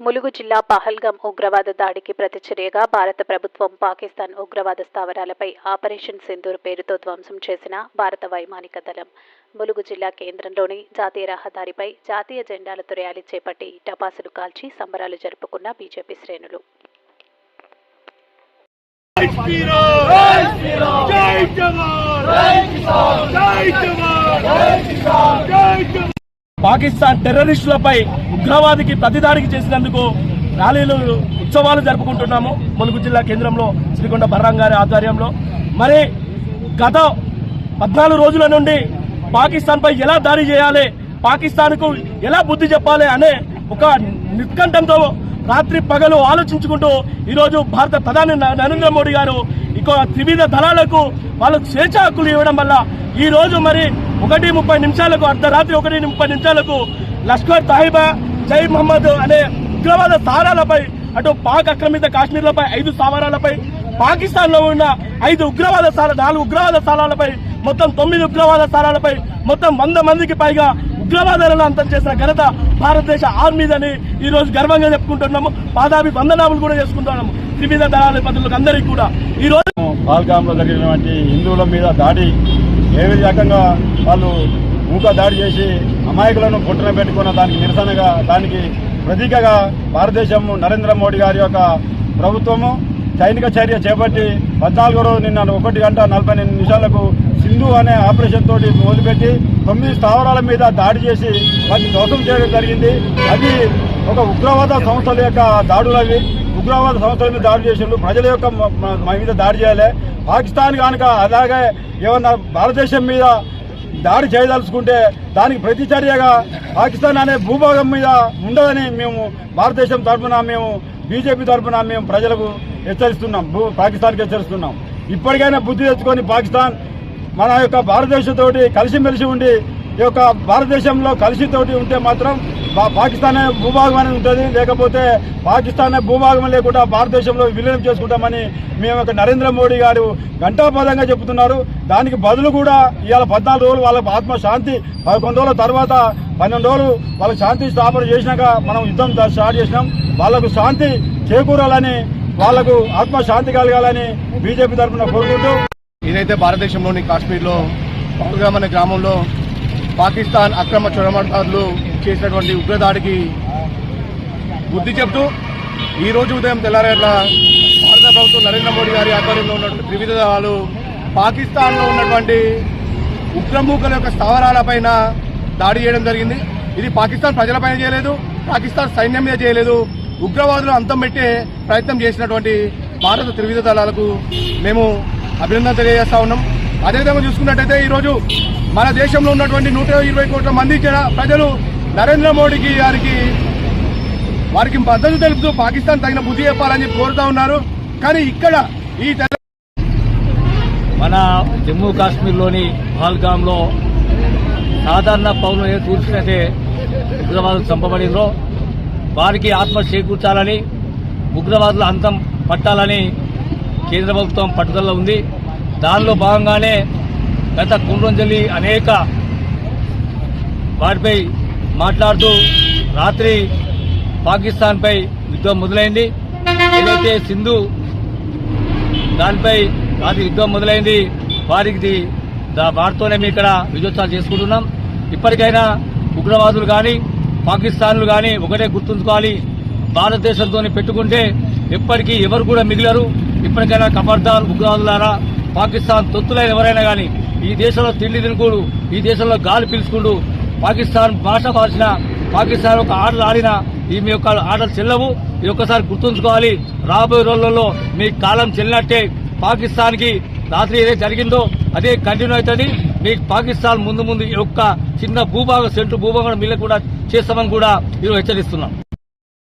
ములుగు జిల్లా పహల్గాం ఉగ్రవాద దాడికి ప్రతిచర్యగా భారత ప్రభుత్వం పాకిస్తాన్ ఉగ్రవాద స్థావరాలపై ఆపరేషన్ సింధూర్ పేరుతో ధ్వంసం చేసిన భారత వైమానిక దళం ములుగు జిల్లా కేంద్రంలోని జాతీయ రహదారిపై జాతీయ జెండాలతో ర్యాలీ చేపట్టి టపాసులు కాల్చి సంబరాలు జరుపుకున్న బీజేపీ శ్రేణులు. పాకిస్తాన్ టెర్రరిస్టులపై ఉగ్రవాదికి ప్రతిదాడికి చేసినందుకు ర్యాలీలు ఉత్సవాలు జరుపుకుంటున్నాము. ములుగు జిల్లా కేంద్రంలో శ్రీకొండ బర్రం గారి ఆధ్వర్యంలో మరి గత 14 రోజుల నుండి పాకిస్తాన్ పై ఎలా దాడి చేయాలి, పాకిస్తాన్కు ఎలా బుద్ధి చెప్పాలి అనే ఒక నిష్కంఠంతో రాత్రి పగలు ఆలోచించుకుంటూ ఈరోజు భారత ప్రధాని నరేంద్ర మోడీ గారు ఇక త్రివిధ దళాలకు వాళ్ళకు స్వేచ్ఛ హక్కులు ఇవ్వడం వల్ల ఈ రోజు మరి 1:30 అర్ధరాత్రి 1:30 లష్కర్ తహీబా జై మహమ్మద్ అనే ఉగ్రవాద స్థావరాలపై అటు పాక్ ఆక్రమిత కాశ్మీర్లపై 5 స్థావరాలపై పాకిస్తాన్ లో ఉన్న 4 ఉగ్రవాద స్థావరాలపై మొత్తం 9 ఉగ్రవాద స్థావరాలపై మొత్తం 100 మందికి పైగా ఉగ్రవాదాలను అంతం చేసిన ఘనత భారతదేశ ఆర్మీదని ఈ రోజు గర్వంగా చెప్పుకుంటున్నాము. పాదాభి వందనాములు కూడా చేసుకుంటున్నాము త్రివిధ దళాధిపతులకు అందరికీ కూడా. ఈ రోజు పహల్గాంలో జరిగినటువంటి హిందువుల మీద దాడి ఏ రకంగా వాళ్ళు మూక దాడి చేసి అమాయకులను పుట్టన పెట్టుకున్న దానికి నిరసనగా, దానికి ప్రతీకగా భారతదేశం నరేంద్ర మోడీ గారి యొక్క ప్రభుత్వము సైనిక చర్య చేపట్టి 14వ రోజు నిన్న 1:48 సింధు అనే ఆపరేషన్ తోటి మొదలుపెట్టి 9 స్థావరాల మీద దాడి చేసి వాటిని ధ్వంసం చేయడం జరిగింది. అది ఒక ఉగ్రవాద సంస్థల యొక్క దాడులు. అవి ఉగ్రవాద సంస్థల మీద దాడి చేసిండ్రు. ప్రజల యొక్క మీద దాడి చేయాలి. పాకిస్తాన్ కనుక అలాగే ఏమన్నా భారతదేశం మీద దాడి చేయదలుచుకుంటే దానికి ప్రతిచర్యగా పాకిస్తాన్ అనే భూభాగం మీద ఉండదని మేము భారతదేశం తరఫున, మేము బీజేపీ తరఫున మేము ప్రజలకు హెచ్చరిస్తున్నాం, పాకిస్తాన్కి హెచ్చరిస్తున్నాం. ఇప్పటికైనా బుద్ధి తెచ్చుకొని పాకిస్తాన్ మన యొక్క భారతదేశంతోటి కలిసిమెలిసి ఉండి ఈ యొక్క భారతదేశంలో కలిసితోటి ఉంటే మాత్రం పాకిస్తాన్ భూభాగం అనేది ఉంటుంది. లేకపోతే పాకిస్తాన్ భూభాగం లేకుండా భారతదేశంలో విలీనం చేసుకుంటామని మేము నరేంద్ర మోడీ గారు ఘంటాపదంగా చెబుతున్నారు. దానికి బదులు కూడా ఇవాళ 14 రోజులు వాళ్ళ ఆత్మశాంతి, 11 రోజుల తర్వాత 12 రోజులు వాళ్ళకి శాంతి స్థాపన చేసినాక మనం యుద్ధం స్టార్ట్ చేసినాం. వాళ్లకు శాంతి చేకూరాలని, వాళ్లకు ఆత్మశాంతి కలగాలని బీజేపీ తరఫున కోరుకుంటూ, ఏదైతే భారతదేశంలోని కాశ్మీర్లో పహల్గాం అనే గ్రామంలో పాకిస్తాన్ అక్రమ చొరబాటుదారులు చేసినటువంటి ఉగ్రదాడికి బుద్ధి చెప్తూ ఈ రోజు ఉదయం తెల్లారేట్ల భారత ప్రభుత్వం నరేంద్ర మోడీ గారి ఆధ్వర్యంలో ఉన్నటువంటి త్రివిధ దళాలు పాకిస్తాన్లో ఉన్నటువంటి ఉగ్రమూకల యొక్క స్థావరాలపైన దాడి చేయడం జరిగింది. ఇది పాకిస్తాన్ ప్రజలపైన చేయలేదు, పాకిస్తాన్ సైన్యం మీద చేయలేదు, ఉగ్రవాదులు అంతం పెట్టే ప్రయత్నం చేసినటువంటి భారత త్రివిధ దళాలకు మేము అభినందన తెలియజేస్తా ఉన్నాం. అదేవిధంగా చూసుకున్నట్టయితే ఈరోజు మన దేశంలో ఉన్నటువంటి 120 కోట్ల మంది ప్రజలు నరేంద్ర మోడీ గారికి వారికి మద్దతు తెలుపుతూ పాకిస్తాన్ తగిన బుద్ధి చెప్పాలని కోరుతా ఉన్నారు. కానీ ఇక్కడ ఈ మన జమ్మూ కాశ్మీర్లోని పహల్గాంలో సాధారణ పౌరులు ఏ చూసినట్టే ఉగ్రవాదులు చంపబడిందో వారికి ఆత్మ చేకూర్చాలని, ఉగ్రవాదుల అంతం పట్టాలని కేంద్ర ప్రభుత్వం పట్టుదల ఉంది. దానిలో భాగంగానే గత కుండ్రంజల్లి అనేక వాటిపై మాట్లాడుతూ రాత్రి పాకిస్తాన్పై యుద్ధం మొదలైంది. ఏదైతే సింధు దానిపై రాత్రి యుద్ధం మొదలైంది, వారితోనే మేము ఇక్కడ విజయోత్సవాలు చేసుకుంటున్నాం. ఇప్పటికైనా ఉగ్రవాదులు కానీ పాకిస్తాన్లు కానీ ఒకటే గుర్తుంచుకోవాలి, భారతదేశంతో పెట్టుకుంటే ఎప్పటికీ ఎవరు కూడా మిగిలరు. ఇప్పటికైనా ఖబర్దార్ ఉగ్రవాదులారా, పాకిస్తాన్ తొత్తులైన ఎవరైనా కానీ ఈ దేశంలో తిండి తినుకోడు, ఈ దేశంలో గాలి పీల్చుకుంటూ పాకిస్తాన్ భాష భాషన పాకిస్తాన్ ఒక ఆటలు ఆడినా ఈ మీ యొక్క ఆటలు చెల్లవు. ఇది ఒక్కసారి గుర్తుంచుకోవాలి. రాబోయే రోజులలో మీ కాలం చెల్లినట్టే పాకిస్తాన్ కి రాత్రి ఏదైతే జరిగిందో అదే కంటిన్యూ అవుతుంది. మీకు పాకిస్తాన్ ముందు ఈ యొక్క చిన్న సెంటు భూభాగం మిల్ల కూడా చేస్తామని కూడా ఈరోజు హెచ్చరిస్తున్నాం.